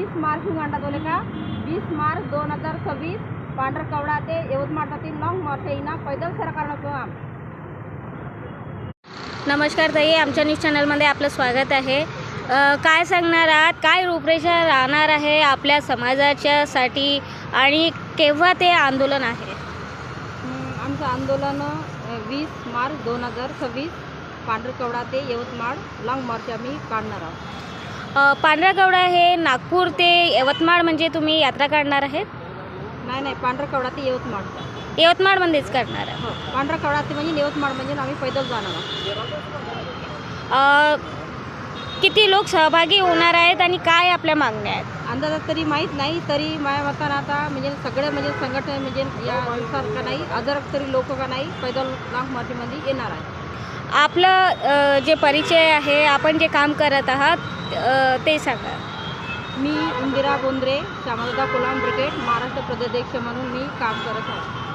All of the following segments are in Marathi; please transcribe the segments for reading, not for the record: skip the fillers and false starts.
20 मार्च हिंगांडा दोले का 20 मार्च 2026 पांढरकवडा ते यवतमाळ जातील लॉंग मार्च येईना पैदल सरकारनं काम. नमस्कार ताई, आमच्या न्यूज चॅनलमध्ये आपलं स्वागत आहे. काय सांगणार आहात, काय रूपरेषा राहणार आहे आपल्या समाजाच्यासाठी आणि केव्हा ते आंदोलन आहे? आमचं आंदोलन 20 मार्च 2026 पांढरकवडा ते यवतमाळ लॉंग मार्च आम्ही काढणार आहोत. पांढरकवडा हे नागपूर ते यवतमाळ म्हणजे तुम्ही यात्रा काढणार आहेत? नाही, पांढरकवडा ते यवतमाळ. यवतमाळमध्येच करणार आहे. हो, पांढरकवडा ते म्हणजे यवतमाळ म्हणजे आम्ही पैदल जाणार आहोत. किती लोक सहभागी होणार आहेत आणि काय आपल्या मागण्या आहेत? अंदाजात तरी माहीत नाही, तरी माझ्या मतानं आता म्हणजे सगळे म्हणजे संघटना म्हणजे यानुसार का नाही हजार तरी लोक का नाही पैदल लॉंग मार्चमध्ये येणार आहे. आपलं जे परिचय आहे, आपण जे काम करत आहात ते सांगा. मी इंदिरा बोंद्रे, श्यामलता कोलाम ब्रिगेड महाराष्ट्र प्रदेशाध्यक्ष म्हणून मी काम करत आहे.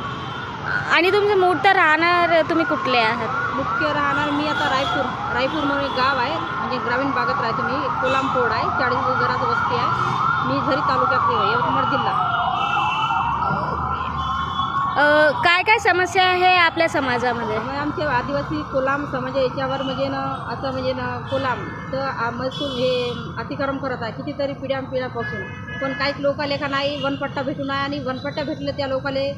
आणि तुमचं मूळ तर राहणार तुम्ही कुठले आहात? मुख्य राहणार मी आता रायपूर म्हणून एक गाव आहे, म्हणजे ग्रामीण भागात राहतो मी. कोलाम पोड आहे, 40 घराचं वस्ती आहे. मी झरी तालुक्यातली आहे, यवतमाळ जिल्हा. काय काय समस्या आहे आपल्या समाजामध्ये? आमचे आदिवासी कोलाम समाज याच्यावर म्हणजे असं म्हणजे कोलाम तर महसूल हे अतिक्रम करत आहे कितीतरी पिढ्यापासून. पण काही लोकाले का नाही वनपट्टा भेटून आहे, आणि वनपट्टा भेटले त्या लोकाले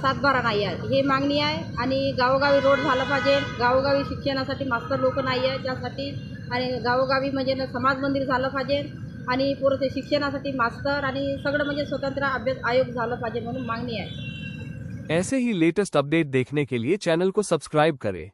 सातबारा नाही आहे, हे मागणी आहे. आणि गावोगावी रोड झालं पाहिजे, गावोगावी शिक्षणासाठी मास्तर लोक नाही आहे त्यासाठी, आणि गावोगावी म्हणजे समाज मंदिर झालं पाहिजे, आणि पुरं शिक्षणासाठी मास्तर आणि सगळं म्हणजे स्वतंत्र अभ्यास आयोग झालं पाहिजे म्हणून मागणी आहे. ऐसे ही लेटेस्ट अपडेट देखने के लिए चैनल को सब्सक्राइब करें.